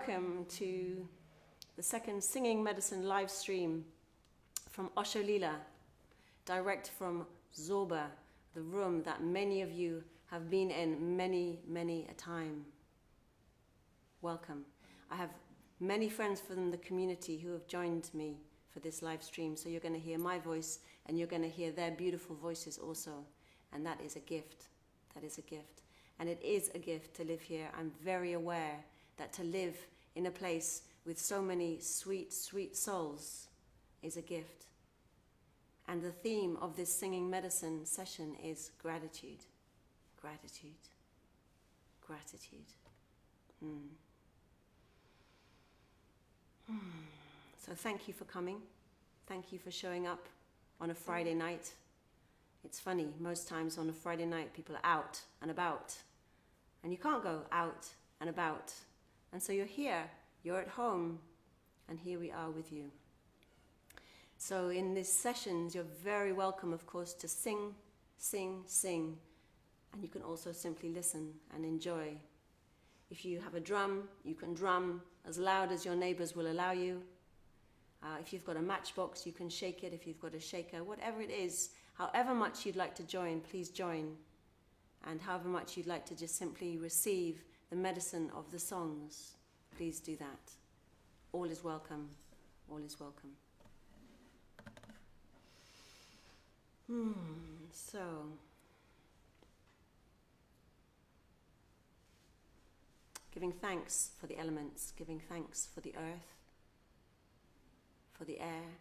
welcome to the second Singing Medicine live stream from Osho Leela, direct from Zorba, the room that many of you have been in many a time. Welcome. I have many friends from the community who have joined me for this live stream, so you're going to hear my voice and you're going to hear their beautiful voices also, and that is a gift. That is a gift. And it is a gift to live here. I'm very aware that to live in a place with so many sweet, sweet souls is a gift. And the theme of this singing medicine session is gratitude. Gratitude. Gratitude. So thank you for coming. Thank you for showing up on a Friday night. It's funny, most times on a Friday night people are out and about. And you can't go out and about. And so you're here, you're at home, and here we are with you. So in these sessions, you're very welcome, of course, to sing, sing, sing. And you can also simply listen and enjoy. If you have a drum, you can drum as loud as your neighbors will allow you. If you've got a matchbox, you can shake it. If you've got a shaker, whatever it is, however much you'd like to join, please join. And however much you'd like to just simply receive the medicine of the songs, please do that. All is welcome. All is welcome. So, giving thanks for the elements, giving thanks for the earth, for the air,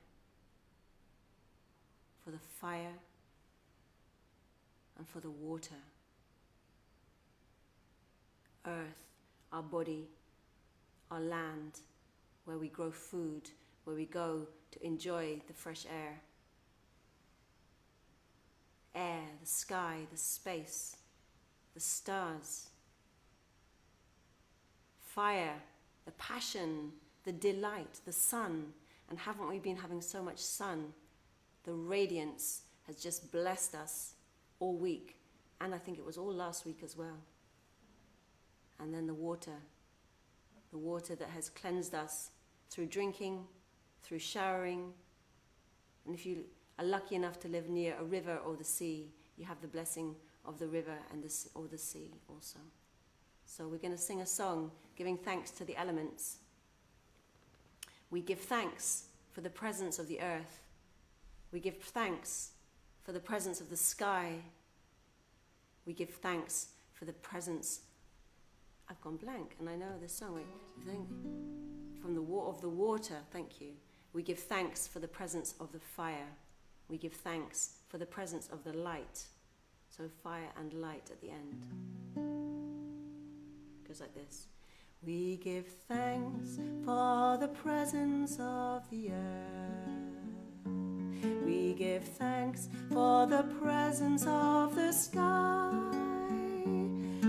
for the fire, and for the water. Earth, our body, our land, where we grow food, where we go to enjoy the fresh air. Air, the sky, the space, the stars. Fire, the passion, the delight, the sun. And haven't we been having so much sun? The radiance has just blessed us all week. And I think it was all last week as well. And then the water that has cleansed us through drinking, through showering. And if you are lucky enough to live near a river or the sea, you have the blessing of the river and the sea also. So we're going to sing a song giving thanks to the elements. We give thanks for the presence of the earth. We give thanks for the presence of the sky. We give thanks for the presence. I've gone blank, and I know this song. Wait, from the water. Thank you. We give thanks for the presence of the fire. We give thanks for the presence of the light. So fire and light at the end. Goes like this. We give thanks for the presence of the earth. We give thanks for the presence of the sky.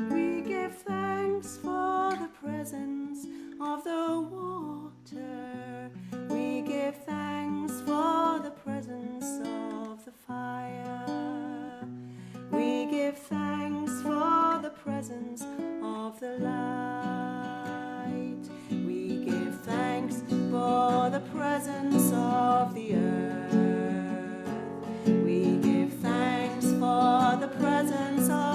We give thanks for the presence of the water. We give thanks for the presence of the fire. We give thanks for the presence of the light. We give thanks for the presence of the earth. We give thanks for the presence of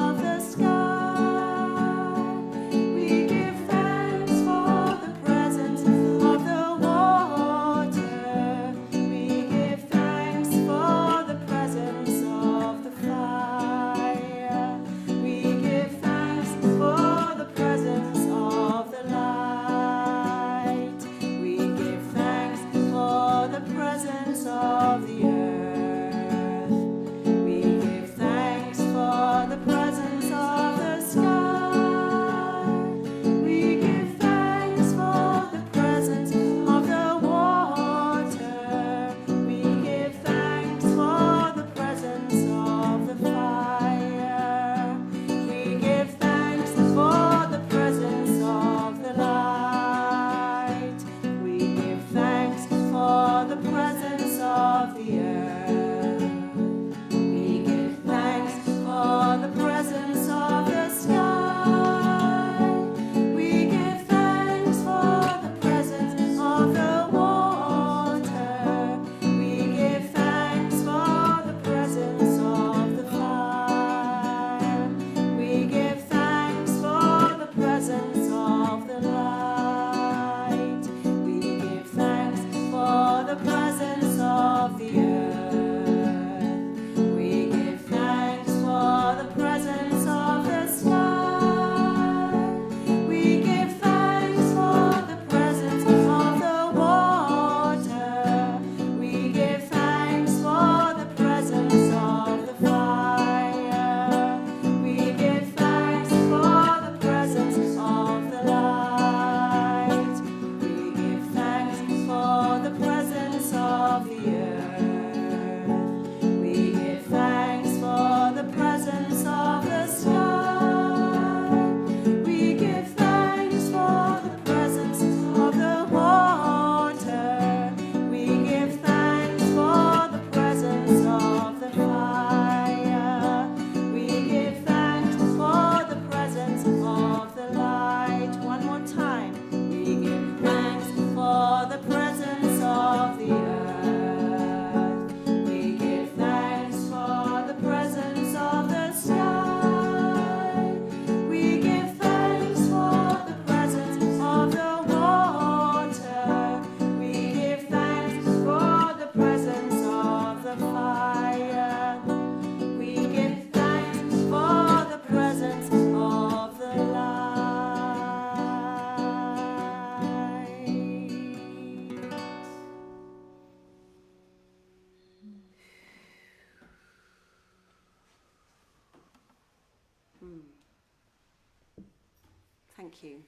Thank you.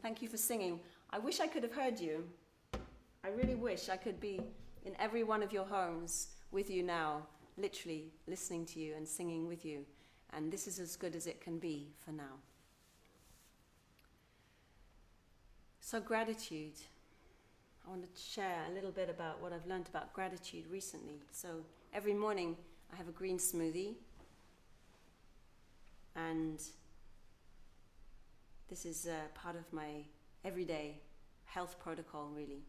Thank you for singing. I wish I could have heard you. I really wish I could be in every one of your homes with you now, literally listening to you and singing with you. And this is as good as it can be for now. So gratitude. I want to share a little bit about what I've learned about gratitude recently. So every morning I have a green smoothie. And this is part of my everyday health protocol, really.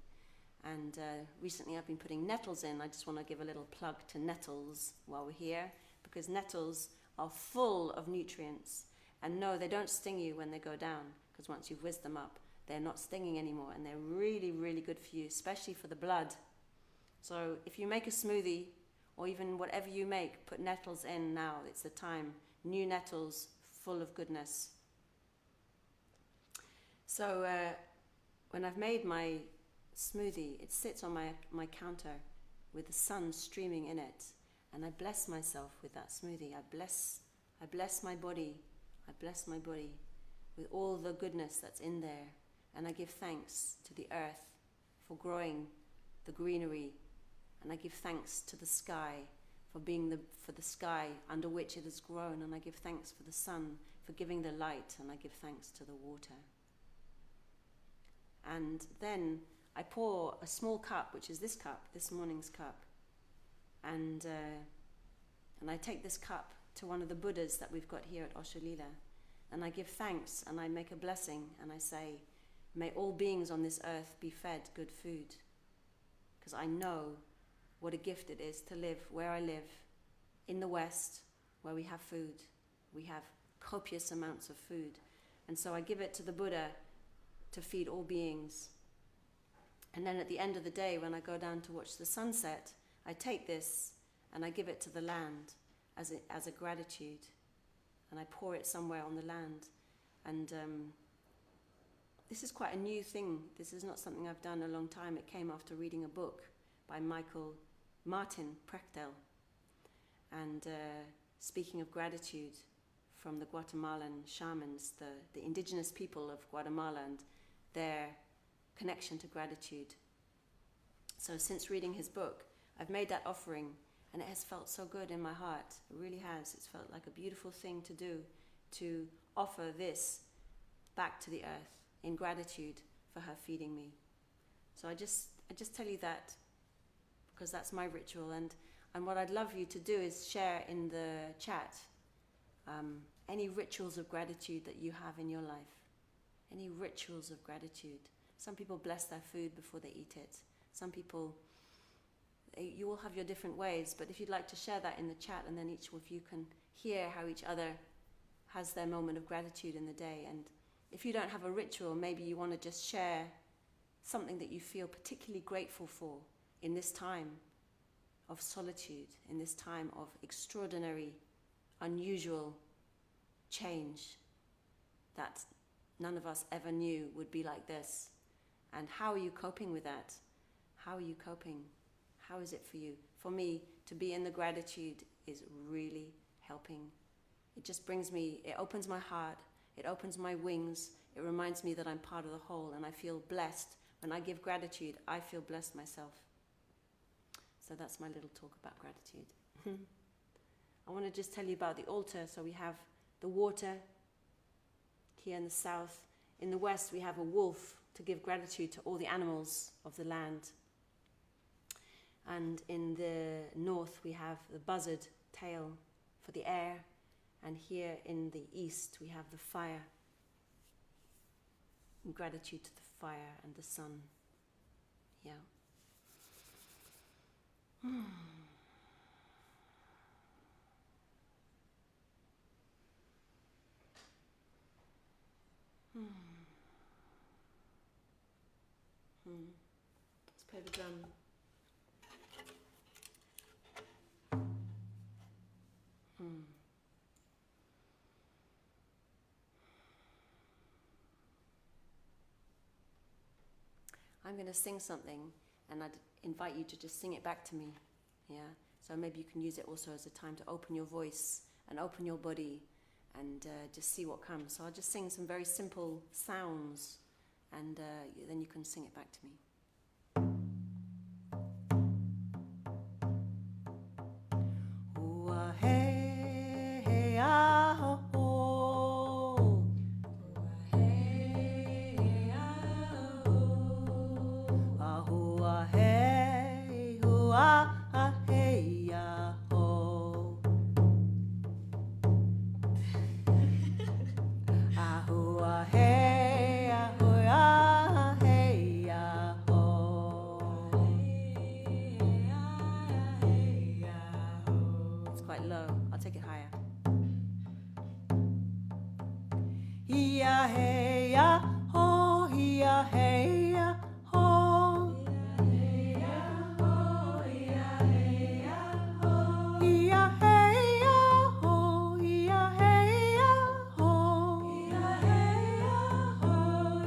And recently I've been putting nettles in. I just want to give a little plug to nettles while we're here, because nettles are full of nutrients. And no, they don't sting you when they go down, because once you've whizzed them up, they're not stinging anymore, and they're really, really good for you, especially for the blood. So if you make a smoothie, or even whatever you make, put nettles in now. It's the time. New nettles, full of goodness. So when I've made my smoothie, it sits on my counter with the sun streaming in it, and I bless myself with that smoothie. I bless my body. I bless my body with all the goodness that's in there. And I give thanks to the earth for growing the greenery. And I give thanks to the sky for being for the sky under which it has grown. And I give thanks for the sun for giving the light. And I give thanks to the water. And then I pour a small cup, which is this cup, this morning's cup. And I take this cup to one of the Buddhas that we've got here at Osho Leela. And I give thanks and I make a blessing and I say, may all beings on this earth be fed good food. Because I know what a gift it is to live where I live, in the West, where we have food. We have copious amounts of food. And so I give it to the Buddha to feed all beings. And then at the end of the day, when I go down to watch the sunset, I take this and I give it to the land as a gratitude. And I pour it somewhere on the land. And this is quite a new thing. This is not something I've done a long time. It came after reading a book by Martin Prechtel. And speaking of gratitude from the Guatemalan shamans, the indigenous people of Guatemala and their connection to gratitude. So since reading his book, I've made that offering, and it has felt so good in my heart. It really has. It's felt like a beautiful thing to do, to offer this back to the earth in gratitude for her feeding me. So I just tell you that because that's my ritual, and what I'd love you to do is share in the chat any rituals of gratitude that you have in your life. Any rituals of gratitude. Some people bless their food before they eat it. Some people, you all have your different ways, but if you'd like to share that in the chat, and then each of you can hear how each other has their moment of gratitude in the day. And if you don't have a ritual, maybe you want to just share something that you feel particularly grateful for in this time of solitude, in this time of extraordinary, unusual change that none of us ever knew would be like this. And how are you coping with that? How are you coping? How is it for you? For me, to be in the gratitude is really helping. It just brings me, it opens my heart, it opens my wings, it reminds me that I'm part of the whole, and I feel blessed. When I give gratitude, I feel blessed myself. So that's my little talk about gratitude. I want to just tell you about the altar. So we have the water here in the south. In the west, we have a wolf to give gratitude to all the animals of the land. And in the north, we have the buzzard tail for the air. And here in the east, we have the fire. And gratitude to the fire and the sun. Yeah. Let's play the drum. I'm going to sing something, and I'd invite you to just sing it back to me. Yeah. So maybe you can use it also as a time to open your voice and open your body and just see what comes. So I'll just sing some very simple sounds, and then you can sing it back to me. It's quite low. I'll take it higher. Hiya hey ya ho, hiya hey ya ho. Hiya hey ya ho, hiya hey ya ho. Hiya hey ya ho, hiya hey ya ho.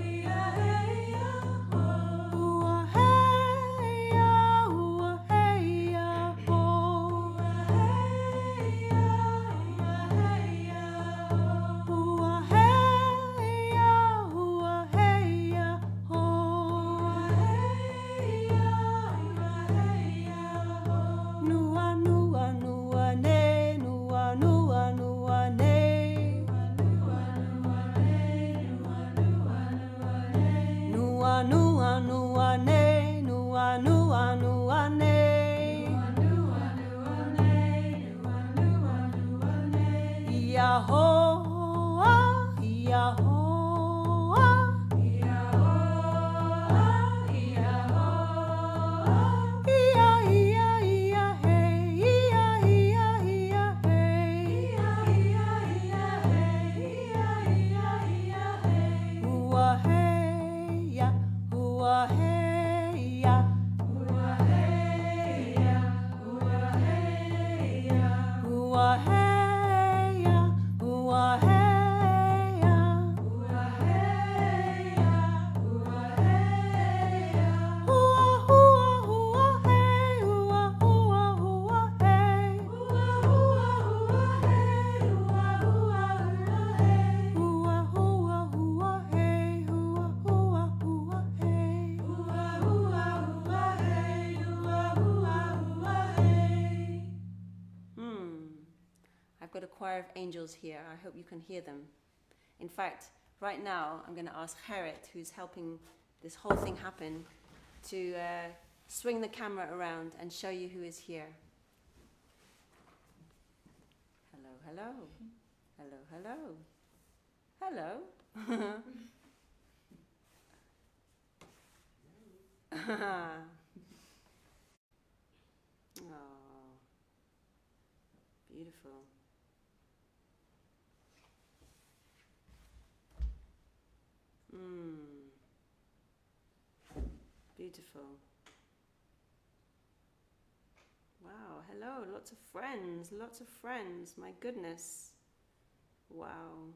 Hiya hey ya ho, hua hey ya, hua hey ya ho. Hua hey ya, hua hey ya ho. Hua hey ya, hua hey ya ho. Hua hey ya, hua hey ya ho. Nua nua nua ne, nua nua nua ne. Nua nua ne, nua nua nua ne. Nua nua nua ne, nua nua nua ne. Nua nua ne, nua nua nua ne. Ia ho, ia ho, ia ho, ia ho. Ia ia ia hey, ia ia ia hey. Ia ia ia hey, ia ia ia hey. Hua hey ya, hua hey ya. Hua hey ya, hua hey ya. Hua hey ya, hua hey ya. Hua hey ya, hua hey ya. Hua hua hua hey, hua hua hua hey. Hua hua hua hey, hua hua hua hey. Hua hua hua hey, hua hua hua hey. Hua hua hua hey, hua hua hua hey. I've got a choir of angels here. I hope you can hear them. In fact, right now, I'm going to ask Harriet, who's helping this whole thing happen, to swing the camera around and show you who is here. Hello, hello. Hello, hello. Hello. Oh, beautiful. Beautiful. Wow, hello, lots of friends, my goodness. Wow.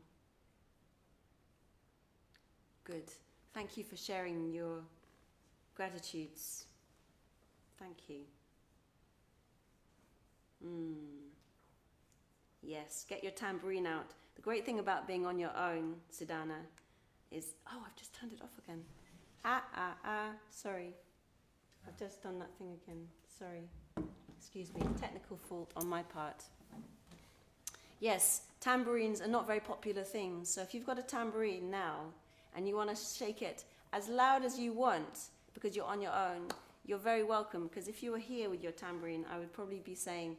Good. Thank you for sharing your gratitudes. Thank you. Yes, get your tambourine out. The great thing about being on your own, Siddhana, is... Oh, I've just turned it off again. Sorry. I've just done that thing again. Sorry. Excuse me. Technical fault on my part. Yes, tambourines are not very popular things. So if you've got a tambourine now and you want to shake it as loud as you want because you're on your own, you're very welcome. Because if you were here with your tambourine, I would probably be saying,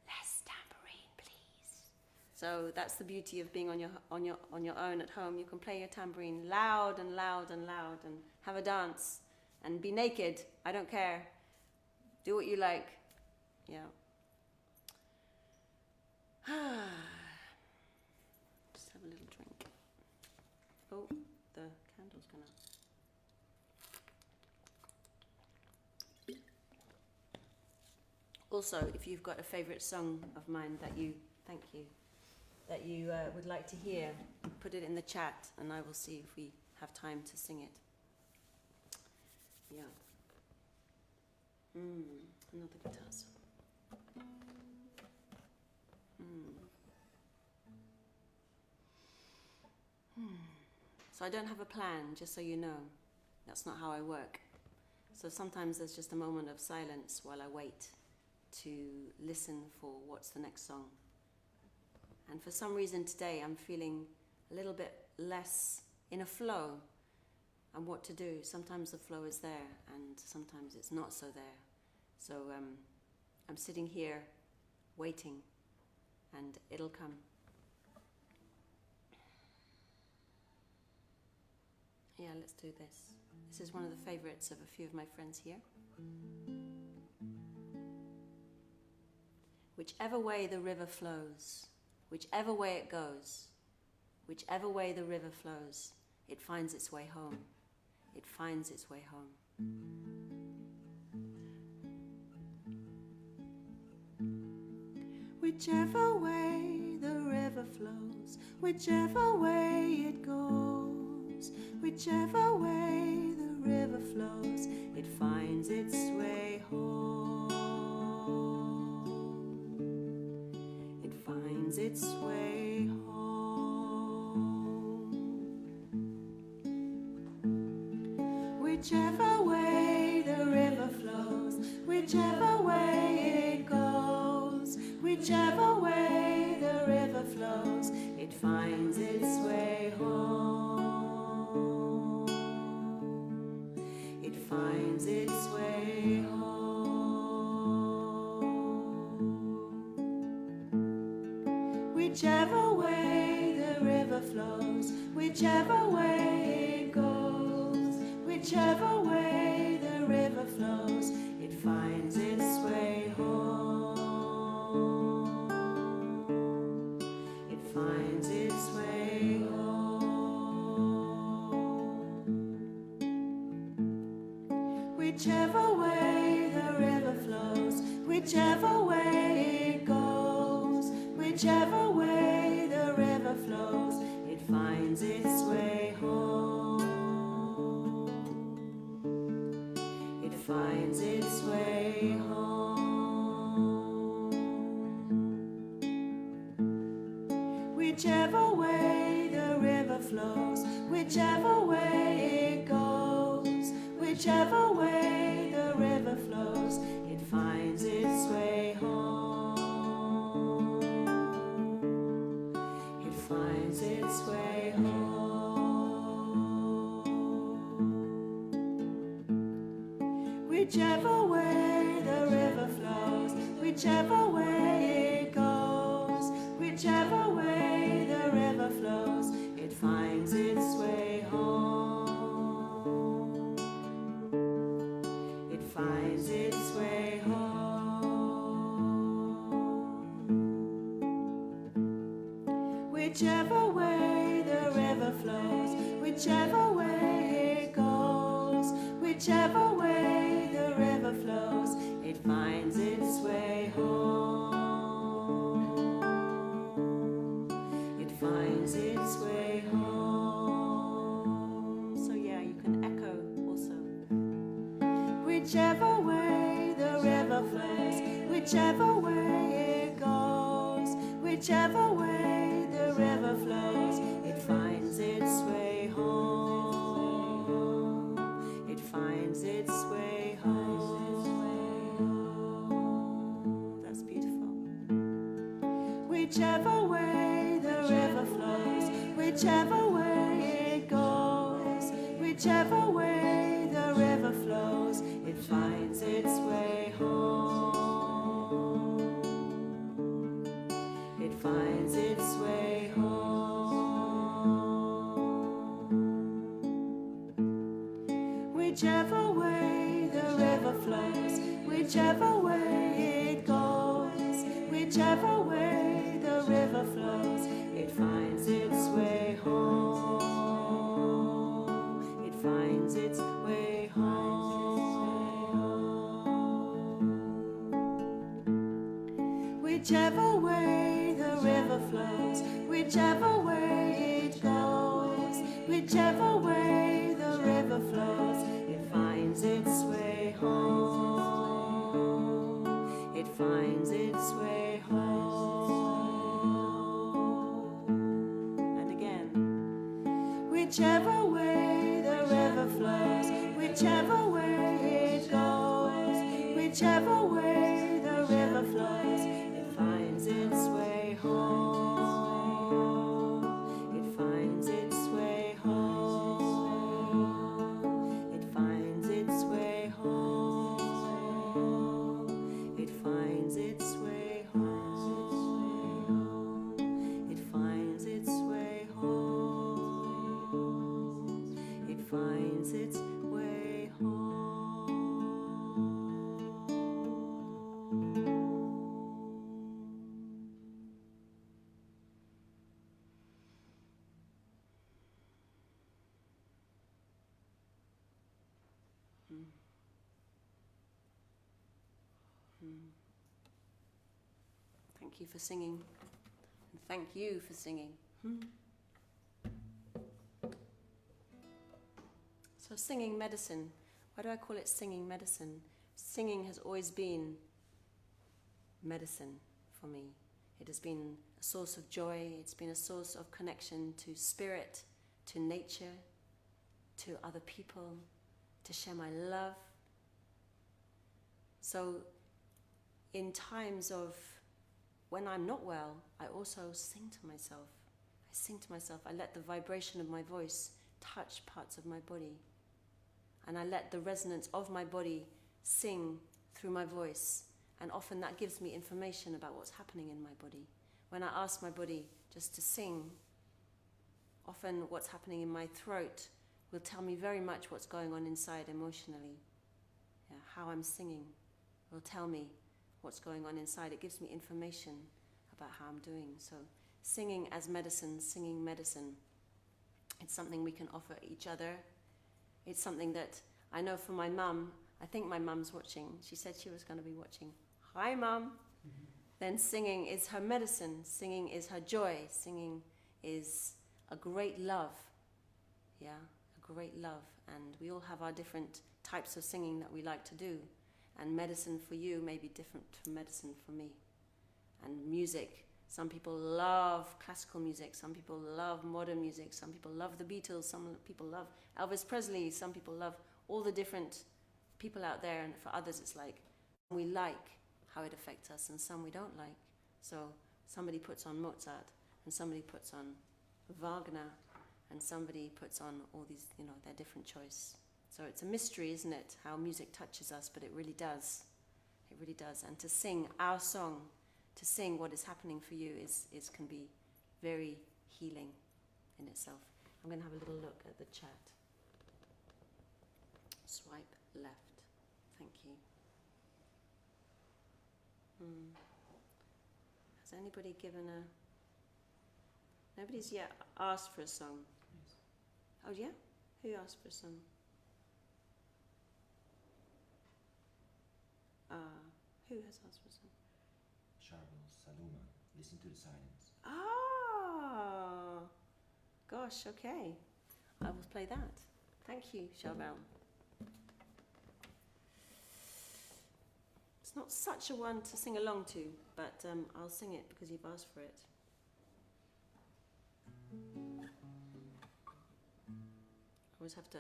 less tambourine, please. So that's the beauty of being on your own at home. You can play your tambourine loud and loud and loud and have a dance and be naked. I don't care. Do what you like. Yeah. Just have a little drink. Oh, the candle's gone out. Also, if you've got a favourite song of mine that you would like to hear, put it in the chat and I will see if we have time to sing it. Yeah. Another guitar song. So I don't have a plan, just so you know. That's not how I work. So sometimes there's just a moment of silence while I wait to listen for what's the next song. And for some reason today I'm feeling a little bit less in a flow and what to do. Sometimes the flow is there and sometimes it's not so there. So I'm sitting here waiting and it'll come. Yeah, let's do this. This is one of the favorites of a few of my friends here. Whichever way the river flows, whichever way it goes, whichever way the river flows, it finds its way home. It finds its way home. Whichever way the river flows, whichever way it goes, whichever way the river flows, it finds its way home. It finds its way home. Whichever way the river flows, whichever way it goes, whichever way the river flows, it finds its way home. It finds its way home. Whichever way the river flows, whichever way it goes, whichever way the river flows, it finds its way home. It finds its way home. Whichever way the river flows, whichever way it goes, whichever way the river flows, it finds its way home. It finds its way home. Whichever way the river flows, whichever way it goes, whichever way the river flows, it finds its way home. It finds its way home. Whichever way the river flows, whichever way it goes, whichever way the river flows, it finds its way home. It finds its way home. Whichever way the river flows, whichever way it goes, whichever way the river flows, it finds its way home. It finds its way home. So yeah, you can echo also. Whichever way the river flows, whichever way it goes, whichever way the river flows, it finds its way home. It finds its way home. That's beautiful. Whichever way the river flows, whichever way it goes, whichever way the river flows, it finds its way home. It finds its way home. Whichever way the river flows, whichever way it goes, whichever way the river flows, it finds its way home. It finds its way home. Whichever way the river flows, whichever way it goes, whichever way the river flows, it finds its way home. It finds its way home. And again. whichever way the river flows, whichever way it goes, whichever way the river flows, it finds its way home. It finds its way home. It finds its way home. It finds its way home. It finds its way home. It finds its way home. Thank you for singing, and thank you for singing. So singing medicine. Why do I call it singing medicine? Singing has always been medicine for me. It has been a source of joy. It's been a source of connection to spirit, to nature, to other people, to share my love. So in times of when I'm not well, I also sing to myself. I sing to myself. I let the vibration of my voice touch parts of my body. And I let the resonance of my body sing through my voice. And often that gives me information about what's happening in my body. When I ask my body just to sing, often what's happening in my throat will tell me very much what's going on inside emotionally. Yeah, how I'm singing will tell me what's going on inside. It gives me information about how I'm doing. So singing as medicine, singing medicine, it's something we can offer each other. It's something that I know for my mum. I think my mum's watching. She said she was going to be watching. Hi, Mum. Then singing is her medicine. Singing is her joy. Singing is a great love. Yeah, a great love. And we all have our different types of singing that we like to do. And medicine for you may be different from medicine for me. And music. Some people love classical music. Some people love modern music. Some people love the Beatles. Some people love Elvis Presley. Some people love all the different people out there. And for others, it's like we like how it affects us, and some we don't like. So somebody puts on Mozart, and somebody puts on Wagner, and somebody puts on all these, their different choice. So it's a mystery, isn't it, how music touches us, but it really does. It really does. And to sing our song, to sing what is happening for you can be very healing in itself. I'm going to have a little look at the chat. Swipe left. Thank you. Has anybody given Nobody's yet asked for a song. Yes. Oh yeah? Who asked for a song? Who has asked for a song? Charbel, Saluma, listen to the silence. Ah, gosh, okay. I will play that. Thank you, Charbel. It's not such a one to sing along to, but I'll sing it because you've asked for it. I always have to...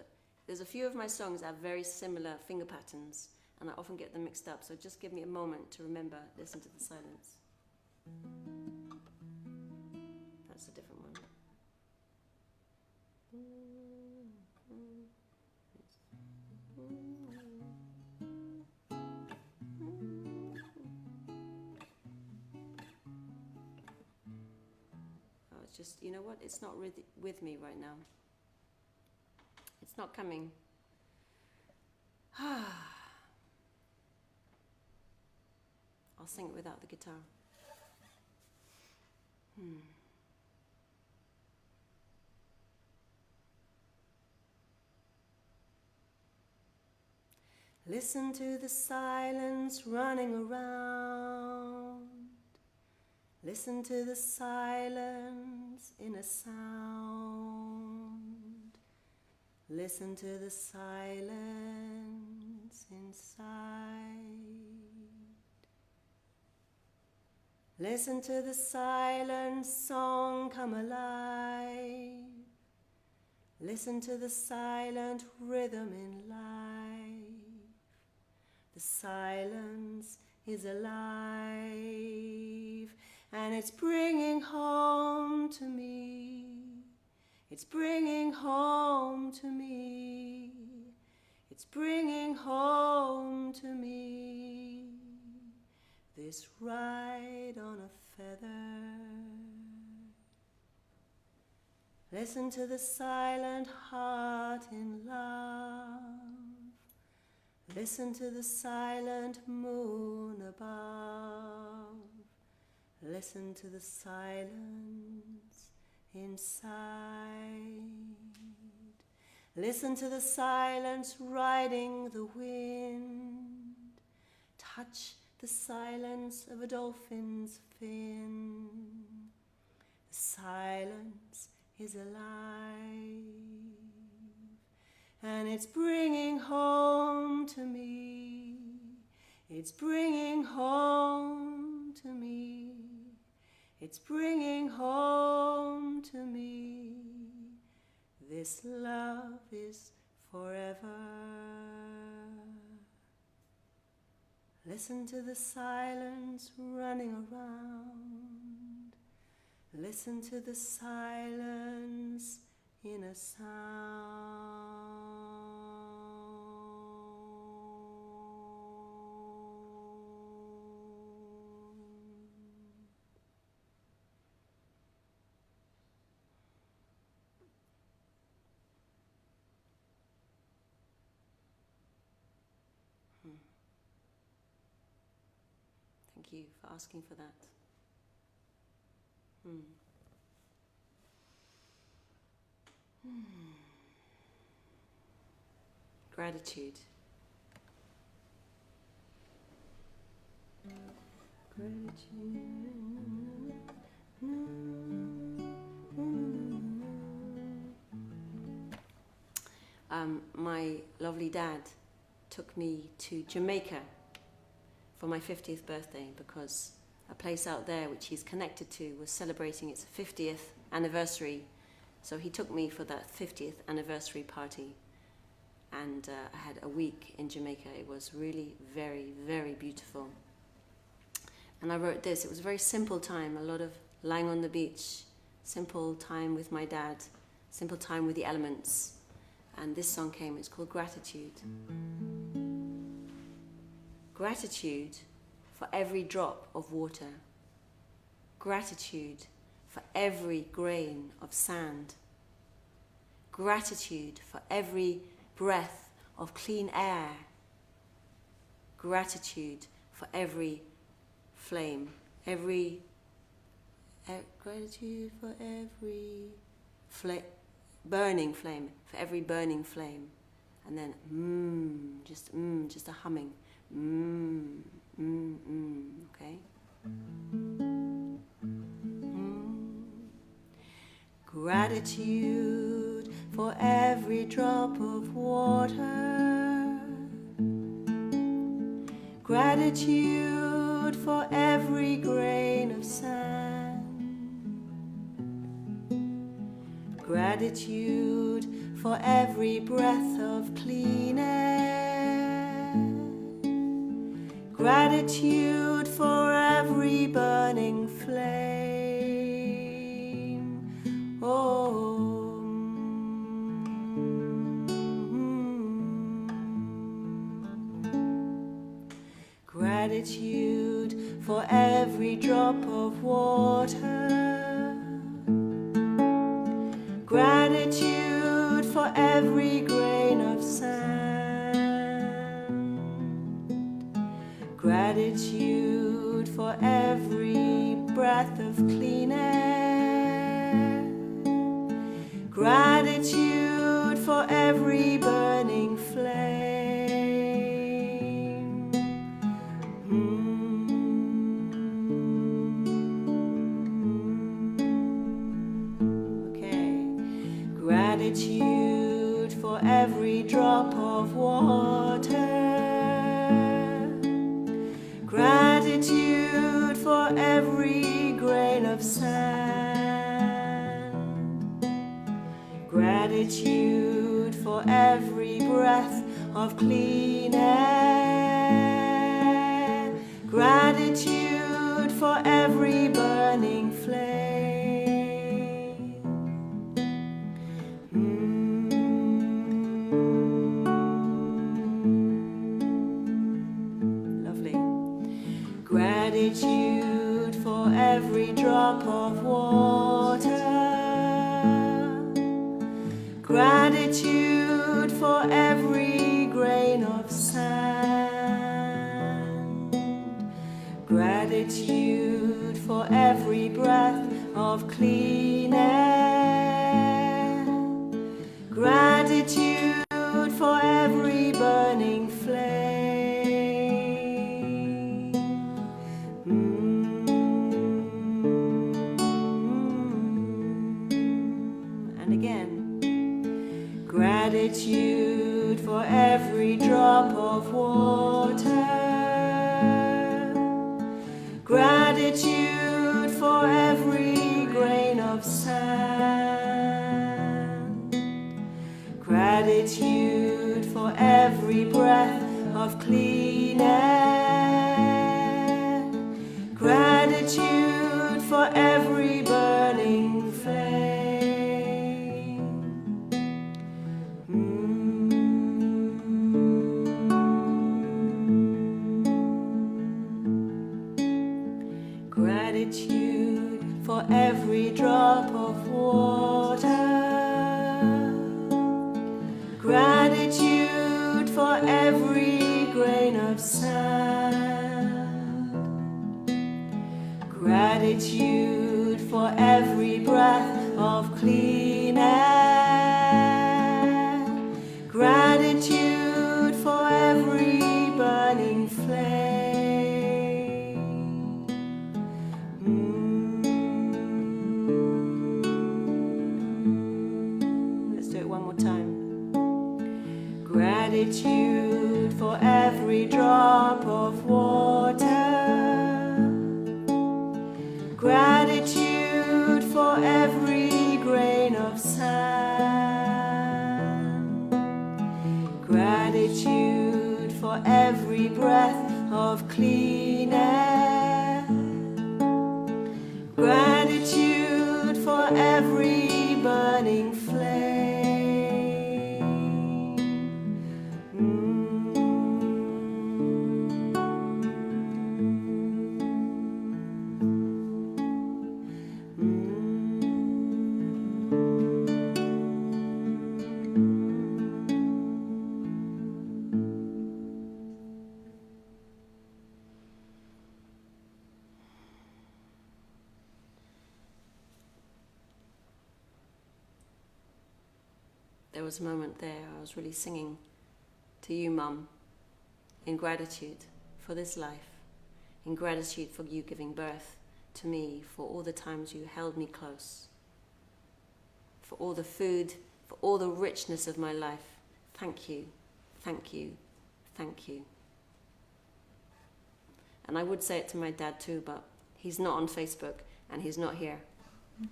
There's a few of my songs that have very similar finger patterns, and I often get them mixed up, so just give me a moment to remember, listen to the silence. That's a different one. Oh, it's just, you know what? It's not with me right now. It's not coming. I'll sing it without the guitar. Listen to the silence running around. Listen to the silence in a sound. Listen to the silence inside. Listen to the silent song come alive. Listen to the silent rhythm in life. The silence is alive, and it's bringing home to me. It's bringing home to me. It's bringing home to me. This ride on a feather. Listen to the silent heart in love. Listen to the silent moon above. Listen to the silence inside. Listen to the silence riding the wind. Touch the silence of a dolphin's fin. The silence is alive, and it's bringing home to me. It's bringing home to me. It's bringing home to me. This love is forever. Listen to the silence running around. Listen to the silence in a sound. Thank you for asking for that. Gratitude. My lovely dad took me to Jamaica for my 50th birthday because a place out there which he's connected to was celebrating its 50th anniversary. So he took me for that 50th anniversary party, and I had a week in Jamaica. It was really very, very beautiful. And I wrote this. It was a very simple time, a lot of lying on the beach, simple time with my dad, simple time with the elements. And this song came. It's called Gratitude. Gratitude for every drop of water. Gratitude for every grain of sand. Gratitude for every breath of clean air. Gratitude for every flame. Gratitude for every burning flame. For every burning flame. And then just a humming. Okay? Gratitude for every drop of water. Gratitude for every grain of sand. Gratitude for every breath of clean air. Gratitude for every burning flame. Oh, gratitude for every drop of water. Gratitude for every grain of sand. Gratitude for every breath of clean air. Gratitude for every burning flame. Okay. Gratitude for every drop of water. Gratitude for every grain of sand. Gratitude Gratitude for every breath of clean air. Gratitude for every burning flame. Lovely. Gratitude for every drop of water. Gratitude for every grain of sand. Gratitude for every breath of clean air. Gratitude for every burning flame. And again. Gratitude for every drop of water. Gratitude for every grain of sand. Gratitude for every breath of clean air. Gratitude for every burning flame. Gratitude for every drop of water. Gratitude for every grain of sand. Gratitude for every breath of clean air. Gratitude for every burning flame. One more time. Gratitude for every drop of water. Gratitude for every grain of sand. Gratitude for every breath of clean air. Gratitude for every burning flame. There was a moment there I was really singing to you, Mum, in gratitude for this life, in gratitude for you giving birth to me, for all the times you held me close, for all the food, for all the richness of my life. Thank you, thank you, thank you. And I would say it to my dad too, but he's not on Facebook and he's not here.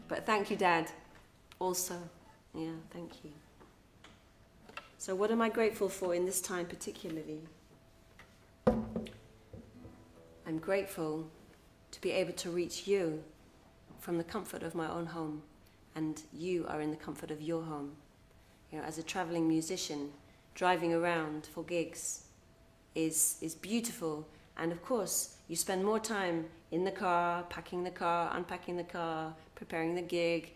But thank you, Dad, also. Yeah, thank you. So what am I grateful for in this time particularly? I'm grateful to be able to reach you from the comfort of my own home, and you are in the comfort of your home. You know, as a traveling musician, driving around for gigs is beautiful, and of course you spend more time in the car, packing the car, unpacking the car, preparing the gig,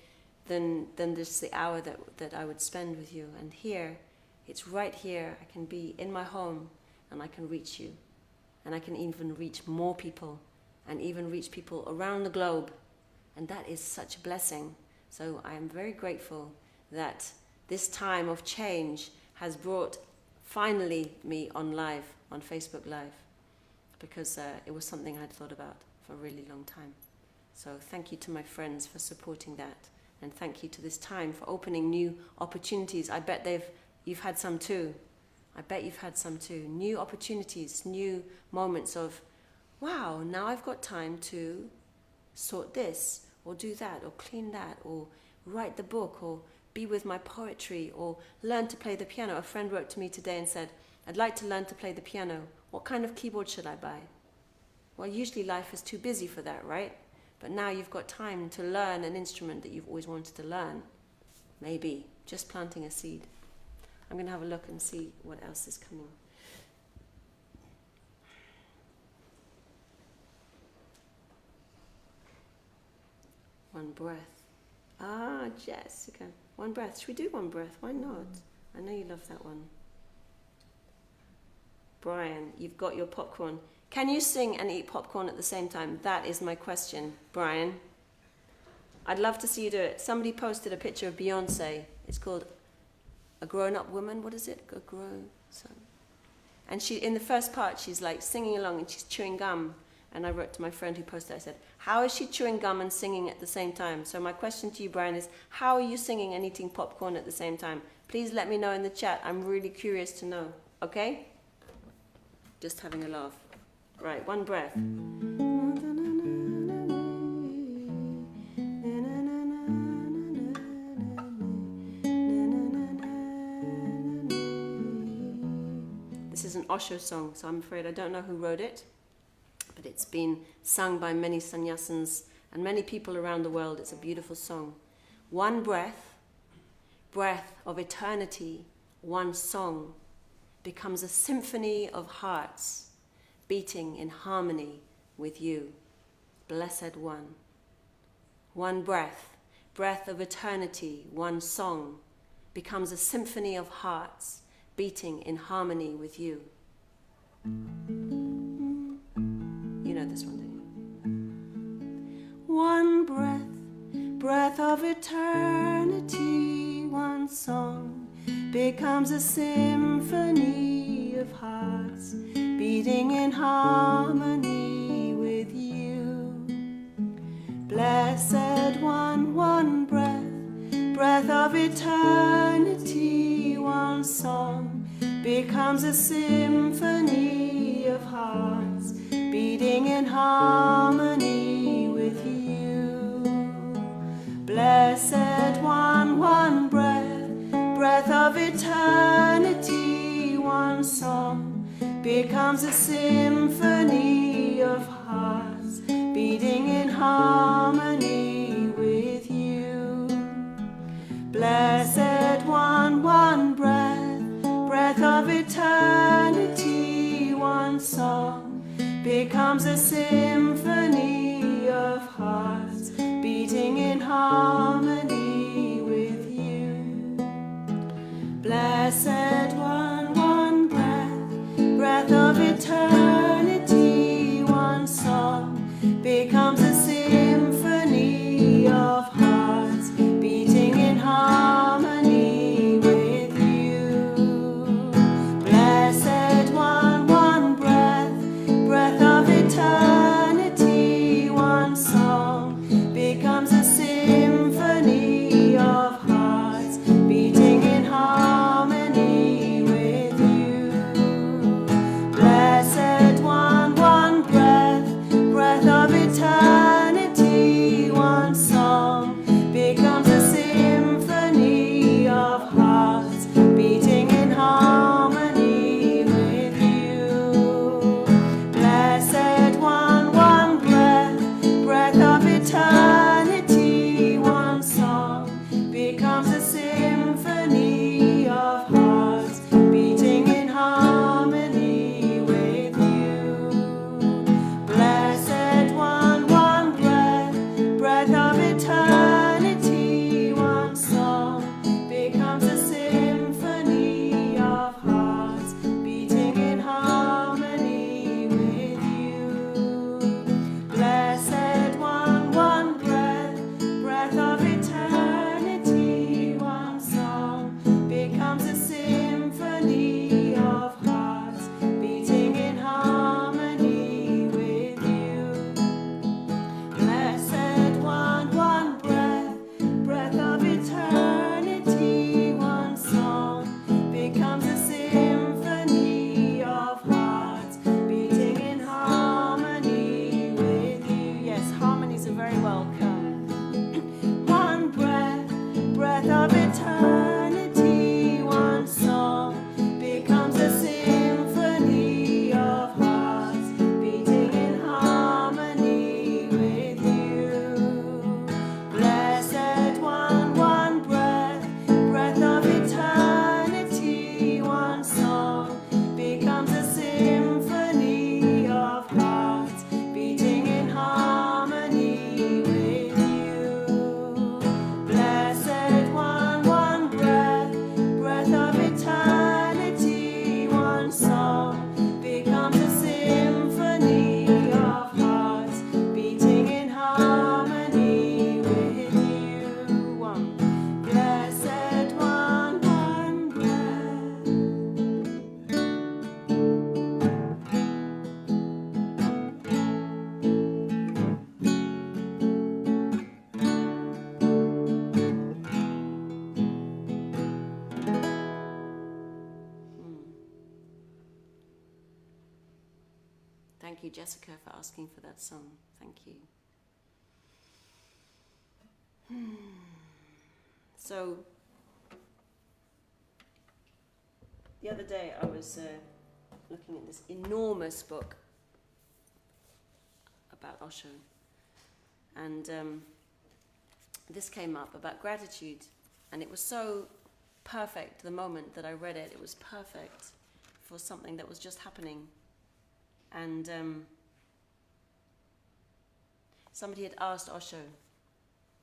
than just the hour that I would spend with you. And here, it's right here. I can be in my home and I can reach you. And I can even reach more people and even reach people around the globe. And that is such a blessing. So I am very grateful that this time of change has brought finally me on live, on Facebook Live, because it was something I'd thought about for a really long time. So thank you to my friends for supporting that. And thank you to this time for opening new opportunities. I bet you've had some too. I bet you've had some too. New opportunities, new moments of, wow, now I've got time to sort this, or do that, or clean that, or write the book, or be with my poetry or learn to play the piano. A friend wrote to me today and said, I'd like to learn to play the piano. What kind of keyboard should I buy? Well, usually life is too busy for that, right? But now you've got time to learn an instrument that you've always wanted to learn. Maybe. Just planting a seed. I'm going to have a look and see what else is coming. One breath. Ah, Jessica. One breath. Should we do one breath? Why not? I know you love that one. Brian, you've got your popcorn. Can you sing and eat popcorn at the same time? That is my question, Brian. I'd love to see you do it. Somebody posted a picture of Beyonce. It's called A Grown-Up Woman. What is it? A grown son. And she, in the first part, she's like singing along and she's chewing gum. And I wrote to my friend who posted, I said, how is she chewing gum and singing at the same time? So my question to you, Brian, is how are you singing and eating popcorn at the same time? Please let me know in the chat. I'm really curious to know. Okay? Just having a laugh. Right, one breath. This is an Osho song, so I'm afraid I don't know who wrote it, but it's been sung by many sannyasins and many people around the world. It's a beautiful song. One breath, breath of eternity, one song, becomes a symphony of hearts beating in harmony with you, Blessed One. One breath, breath of eternity, one song, becomes a symphony of hearts beating in harmony with you. You know this one, don't you? One breath, breath of eternity, one song, becomes a symphony of hearts beating in harmony with you. Blessed One, one breath, breath of eternity, one song, becomes a symphony of hearts beating in harmony with you. Blessed One, one breath, breath of eternity, one song, becomes a symphony of hearts beating in harmony with you. Blessed One, one breath, breath of eternity, one song, becomes a symphony of hearts beating in harmony with you. Blessed One, one breath, breath of eternity, one song, becomes a symphony of hearts beating in harmony. symphony of hearts beating in harmony with you. Blessed one, one breath, breath of eternity, one song becomes a symphony of hearts beating in harmony with you. One blessed one, one breath. Thank you, Jessica, for asking for that song. Thank you. So, the other day I was looking at this enormous book about Osho, and this came up about gratitude, and it was so perfect the moment that I read it. It was perfect for something that was just happening. And somebody had asked Osho,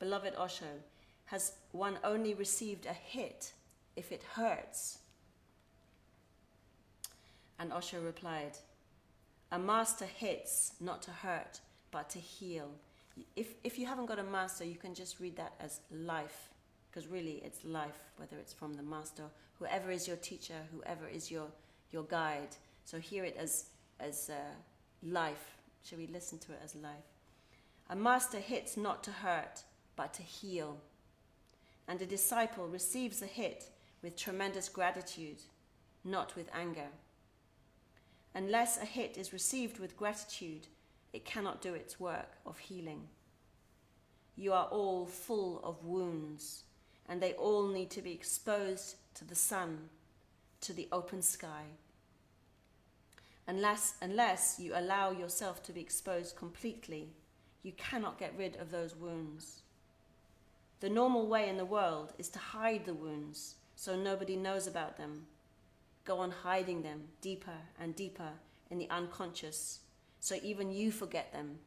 "Beloved Osho, has one only received a hit if it hurts?" And Osho replied, "A master hits not to hurt, but to heal." If you haven't got a master, you can just read that as life, because really it's life, whether it's from the master, whoever is your teacher, whoever is your guide. So hear it as life. Shall we listen to it as life? A master hits not to hurt, but to heal. And a disciple receives the hit with tremendous gratitude, not with anger. Unless a hit is received with gratitude, it cannot do its work of healing. You are all full of wounds, and they all need to be exposed to the sun, to the open sky. Unless you allow yourself to be exposed completely, you cannot get rid of those wounds. The normal way in the world is to hide the wounds so nobody knows about them. Go on hiding them deeper and deeper in the unconscious, so even you forget them.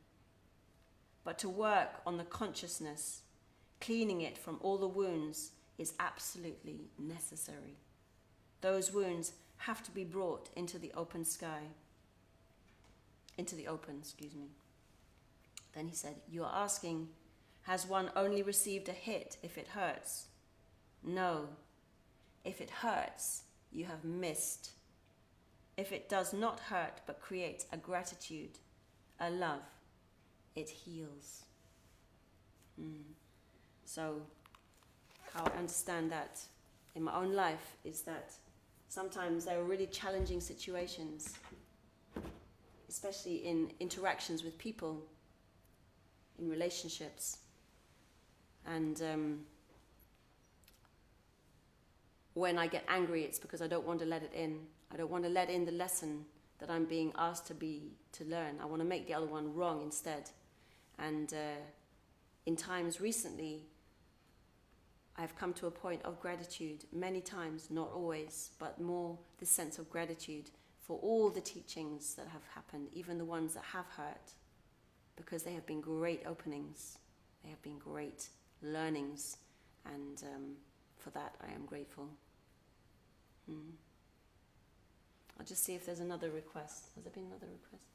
But to work on the consciousness, cleaning it from all the wounds, is absolutely necessary. Those wounds have to be brought into the open sky. Into the open, excuse me. Then he said, "You are asking, has one only received a hit if it hurts? No. If it hurts, you have missed. If it does not hurt but creates a gratitude, a love, it heals." So, how I understand that in my own life is that sometimes there are really challenging situations, especially in interactions with people, in relationships. And when I get angry, it's because I don't want to let it in. I don't want to let in the lesson that I'm being asked to learn. I want to make the other one wrong instead. And in times recently, I've come to a point of gratitude many times, not always, but more this sense of gratitude for all the teachings that have happened, even the ones that have hurt, because they have been great openings, they have been great learnings, and for that I am grateful. I'll just see if there's another request. Has there been another request?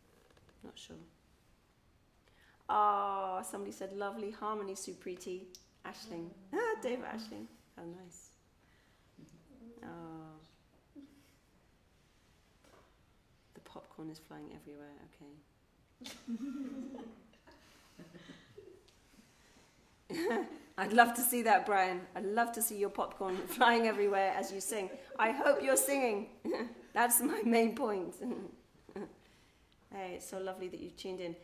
Not sure. Oh, somebody said lovely harmony, Supriti. Ashling. Dave Ashling. How nice. Oh. The popcorn is flying everywhere. Okay. I'd love to see that, Brian. I'd love to see your popcorn flying everywhere as you sing. I hope you're singing. That's my main point. Hey, it's so lovely that you tuned in.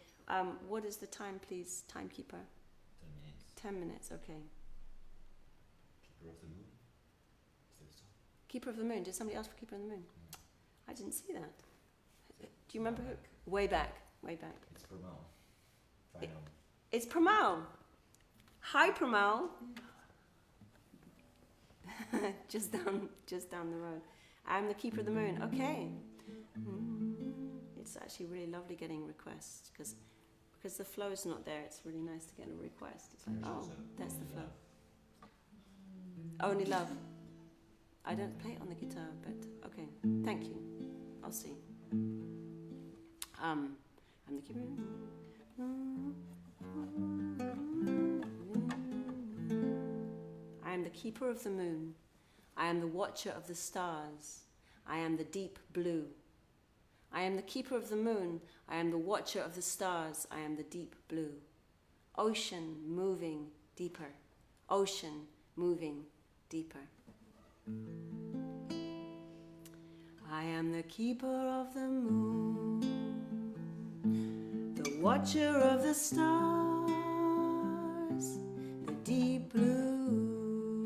What is the time, please, timekeeper? 10 minutes, okay. Keeper of the Moon. Is that a song? Keeper of the Moon. Did somebody ask for Keeper of the Moon? I didn't see that. Do you remember who? Way back. It's Pramal. Final. It's Pramal. Hi, Pramal. just down the road. I'm the Keeper of the Moon. Okay. it's actually really lovely getting requests because the flow's not there. It's really nice to get a request. It's like, oh, that's the flow. Only love. I don't play it on the guitar, but okay. Thank you. I'll see. I'm the keeper. I am the keeper of the moon. I am the watcher of the stars. I am the deep blue. I am the keeper of the moon. I am the watcher of the stars. I am the deep blue. Ocean moving deeper. Ocean moving deeper. I am the keeper of the moon, the watcher of the stars, the deep blue.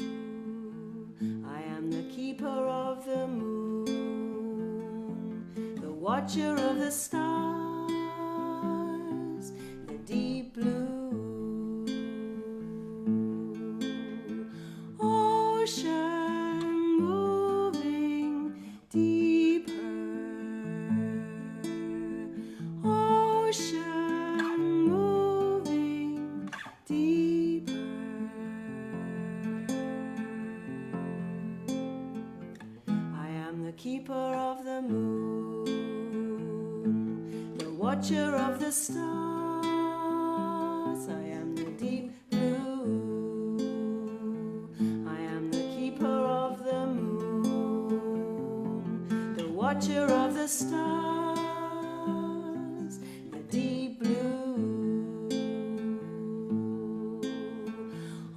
I am the keeper of the moon, the watcher of the stars, the deep blue. Ocean moving deeper. Ocean moving deeper. I am the keeper of the moon, the watcher of the stars. I am the deep blue. I am the keeper of the moon, the watcher of the stars, the deep blue.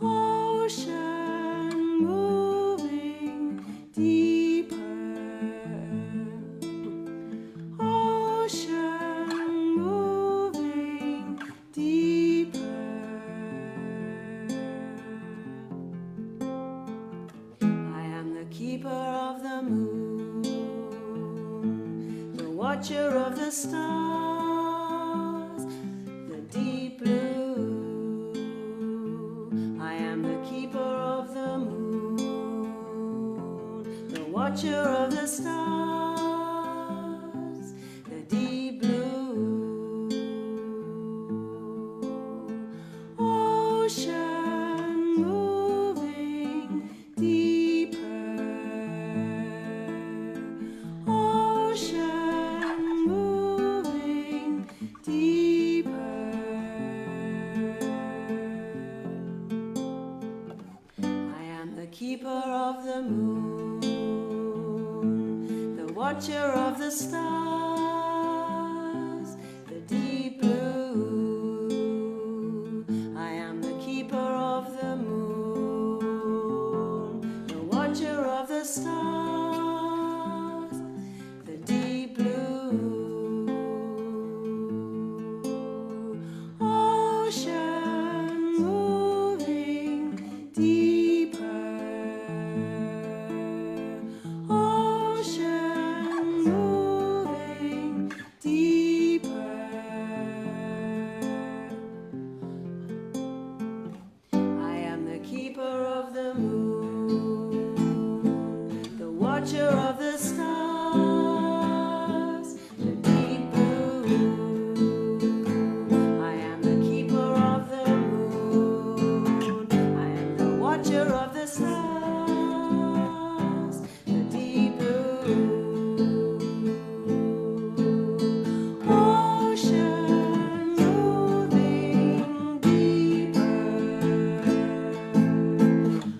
Ocean moving deeper. Ocean moving deeper. I am the keeper of the moon, the watcher of the stars, the deep blue. I am the keeper of the moon, the watcher of the stars, the deep blue. Ocean moving deeper. Ocean moving deeper. I am the keeper of the moon, the watcher of the stars, the deep blue. I am the keeper of the moon, the watcher of the stars, the deep blue. Ocean moving deeper. Ocean moving deeper. I am the keeper of the moon, the watcher of the stars, the deep blue. I am the keeper of the moon. I am the watcher of the stars, the deep blue. Ocean moving deeper.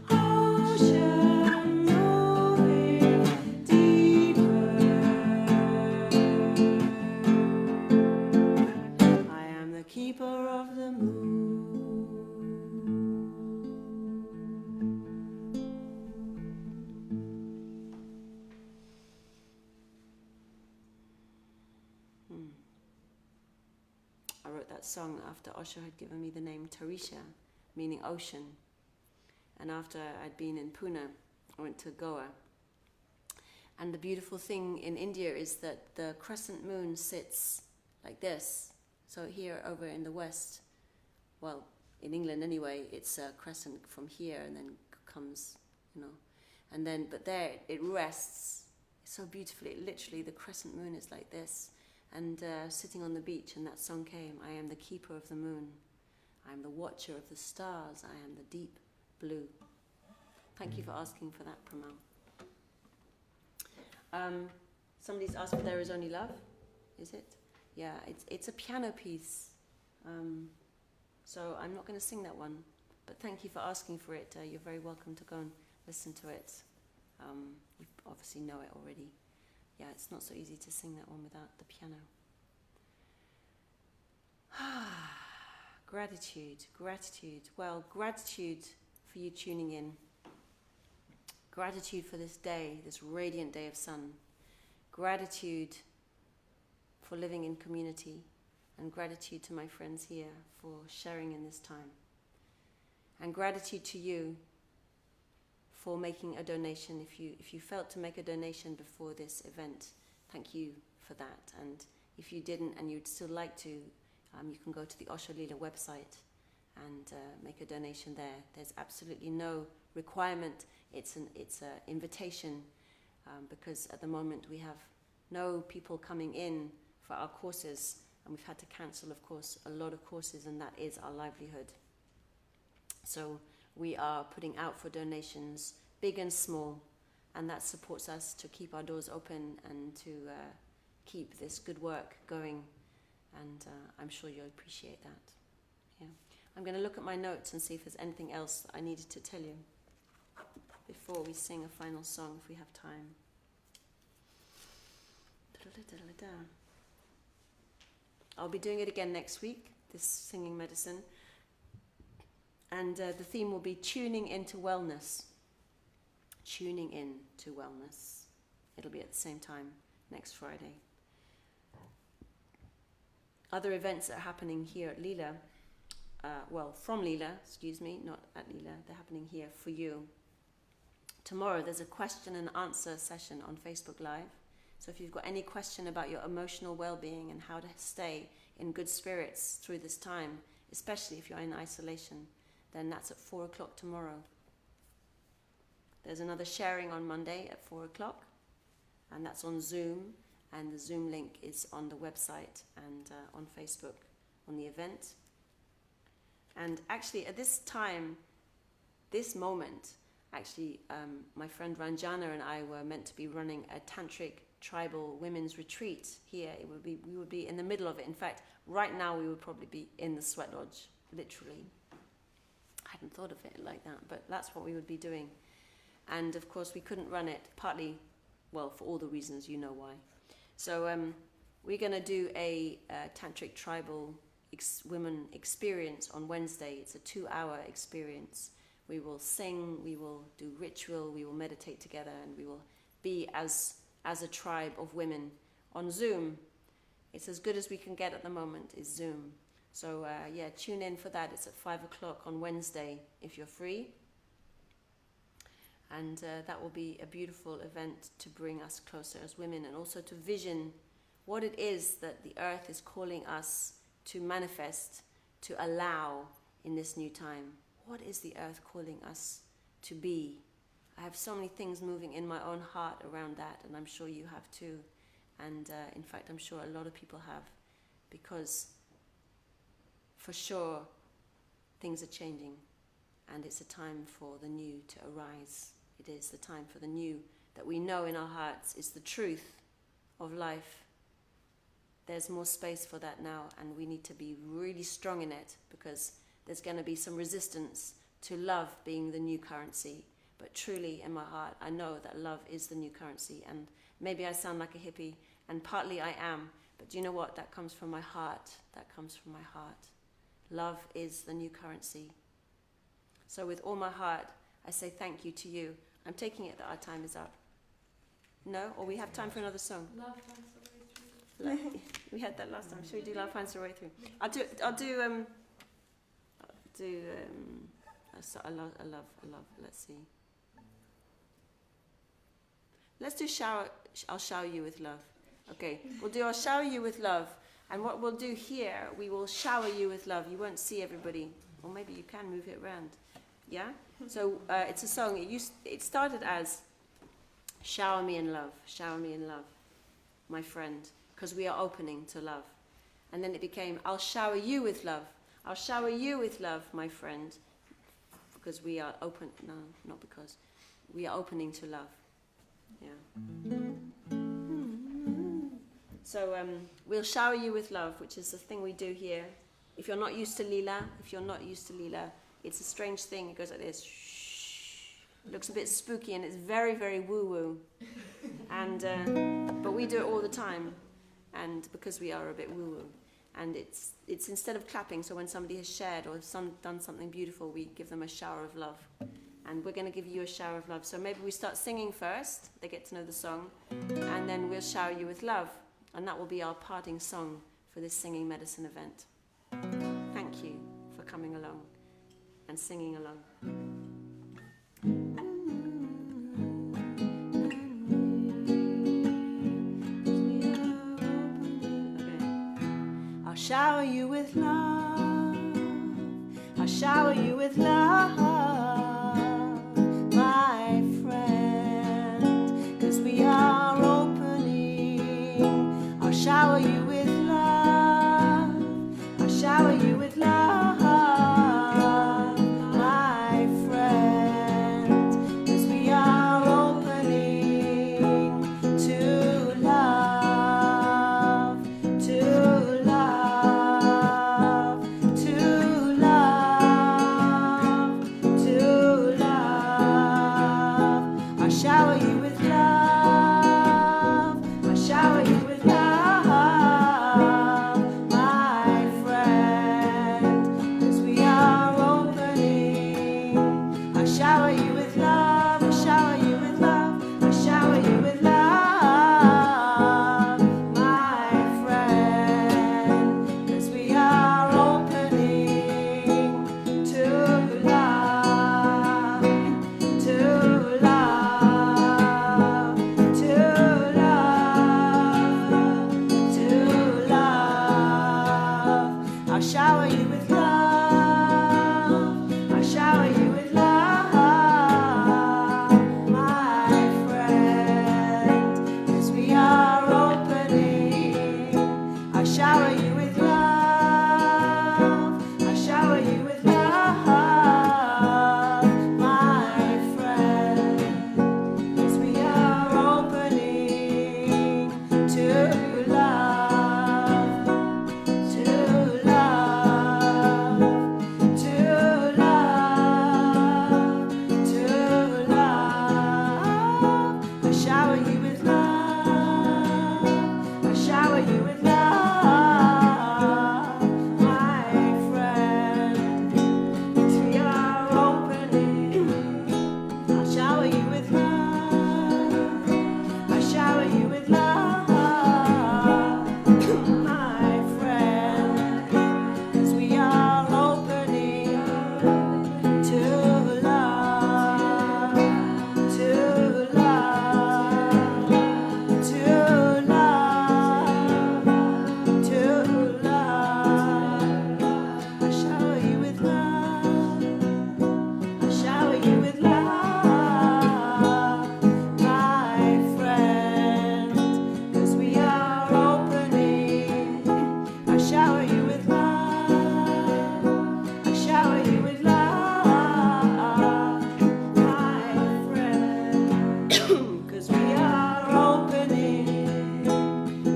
Ocean moving deeper. I am the keeper of the moon. I wrote that song after Osho had given me the name Tarisha, meaning ocean. And after I'd been in Pune, I went to Goa. And the beautiful thing in India is that the crescent moon sits like this. So here over in the west, well, in England anyway, it's a crescent from here and then comes, and then, but there it rests so beautifully. Literally, the crescent moon is like this. and sitting on the beach, and that song came. I am the keeper of the moon. I am the watcher of the stars. I am the deep blue. Thank you for asking for that, Pramal. Somebody's asked if There Is Only Love. Is it? Yeah, it's a piano piece. So I'm not going to sing that one. But thank you for asking for it. You're very welcome to go and listen to it. You obviously know it already. Yeah, it's not so easy to sing that one without the piano. Gratitude, gratitude. Well, gratitude for you tuning in. Gratitude for this day, this radiant day of sun. Gratitude for living in community. And gratitude to my friends here for sharing in this time. And gratitude to you for making a donation. If you felt to make a donation before this event, thank you for that. And if you didn't and you'd still like to, you can go to the Osho Leela website and make a donation there. There's absolutely no requirement. It's an invitation because at the moment we have no people coming in for our courses, and we've had to cancel, of course, a lot of courses, and that is our livelihood. So we are putting out for donations, big and small, and that supports us to keep our doors open and to keep this good work going. And I'm sure you'll appreciate that. Yeah, I'm going to look at my notes and see if there's anything else I needed to tell you before we sing a final song, if we have time. I'll be doing it again next week, this singing medicine. And the theme will be tuning into wellness. Tuning in to wellness. It'll be at the same time next Friday. Other events that are happening here at Leela, from Leela, not at Leela, they're happening here for you. Tomorrow there's a question and answer session on Facebook Live. So if you've got any question about your emotional well-being and how to stay in good spirits through this time, especially if you're in isolation, then that's at 4 o'clock tomorrow. There's another sharing on Monday at 4 o'clock, and that's on Zoom, and the Zoom link is on the website and on Facebook on the event. And actually at this time, this moment, my friend Ranjana and I were meant to be running a Tantric tribal women's retreat here. We would be in the middle of it. In fact, right now we would probably be in the sweat lodge, literally. I hadn't thought of it like that, but that's what we would be doing. And of course we couldn't run it, partly, well, for all the reasons you know why. So we're going to do a Tantric tribal women experience on Wednesday. It's a 2-hour experience. We will sing, we will do ritual, we will meditate together, and we will be as a tribe of women on Zoom. It's as good as we can get at the moment, is Zoom. So tune in for that. It's at 5 o'clock on Wednesday if you're free. And that will be a beautiful event to bring us closer as women, and also to vision what it is that the earth is calling us to manifest, to allow in this new time. What is the earth calling us to be? I have so many things moving in my own heart around that, and I'm sure you have too. And in fact, I'm sure a lot of people have, because for sure things are changing, and it's a time for the new to arise. It is the time for the new that we know in our hearts is the truth of life. There's more space for that now, and we need to be really strong in it, because there's going to be some resistance to love being the new currency. But truly in my heart, I know that love is the new currency. And maybe I sound like a hippie, and partly I am, but do you know what? That comes from my heart. That comes from my heart. Love is the new currency. So with all my heart, I say thank you to you. I'm taking it that our time is up. No? Or we have time for another song? Love finds the way through. We had that last time. Shall we do Love Finds the Way Through? I'll do I love. Let's see. Let's do I'll shower you with love. Okay, we'll do I'll shower you with love. And what we'll do here, we will shower you with love. You won't see everybody. Or maybe you can move it around. Yeah? So it's a song. It started as shower me in love, my friend. because we are opening to love. And then it became, I'll shower you with love. I'll shower you with love, my friend, because we are open. No, not because. We are opening to love. Yeah. So we'll shower you with love, which is the thing we do here. If you're not used to Leela, it's a strange thing. It goes like this. It looks a bit spooky and it's very, very woo-woo. And but we do it all the time, and because we are a bit woo-woo. And it's instead of clapping, so when somebody has shared or done something beautiful, we give them a shower of love. And we're going to give you a shower of love. So maybe we start singing first, they get to know the song, and then we'll shower you with love. And that will be our parting song for this singing medicine event. Thank you for coming along and singing along. I'll shower you with love. I'll shower you with love, my friend, 'cause we are opening. I'll shower you with love. I'll shower you with love, my friend, 'cause we are opening to love, to love, to love, to love. I'll shower you with love. I'll shower you with love, my friend, 'cause we are opening. I'll shower you with love. I'll shower you with love. I'll shower you with love, my friend, 'cause we are opening to love, to love, to love, to love. I'll shower you with love. I'll shower you with love, my friend, 'cause we are opening. I'll shower you with love. I'll shower you with love, my friend, 'cause we are opening to love, to love, to love, to love. I'll shower you with love. I'll shower you with love, my friend, 'cause we are opening. I'll shower you with love. I'll shower you with love, my friend, 'cause we are opening to love, to love, to love, to love. I'll shower you with love. I'll shower you with love, my friend, 'cause we are opening. I'll shower you with love. I'll shower you with love, my friend, 'cause we are opening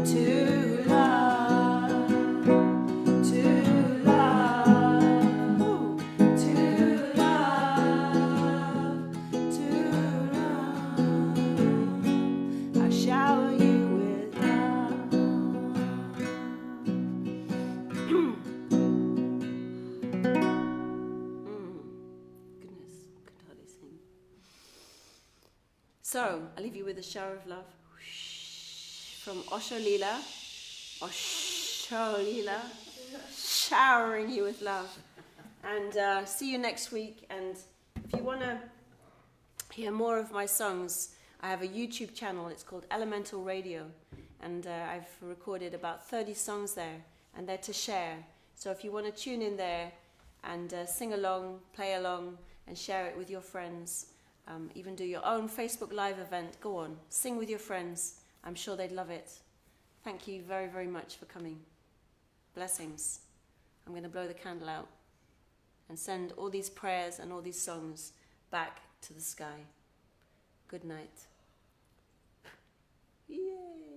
to love, to love, to love, to love. I'll shower you with love. Goodness, could hardly sing. So, I'll leave you with a shower of love from Osho Leela. Osho Leela, showering you with love. And see you next week. And if you want to hear more of my songs, I have a YouTube channel. It's called Elemental Radio. And I've recorded about 30 songs there. And they're to share. So if you want to tune in there and sing along, play along, and share it with your friends, even do your own Facebook Live event, go on. Sing with your friends. I'm sure they'd love it. Thank you very, very much for coming. Blessings. I'm going to blow the candle out and send all these prayers and all these songs back to the sky. Good night. Yay!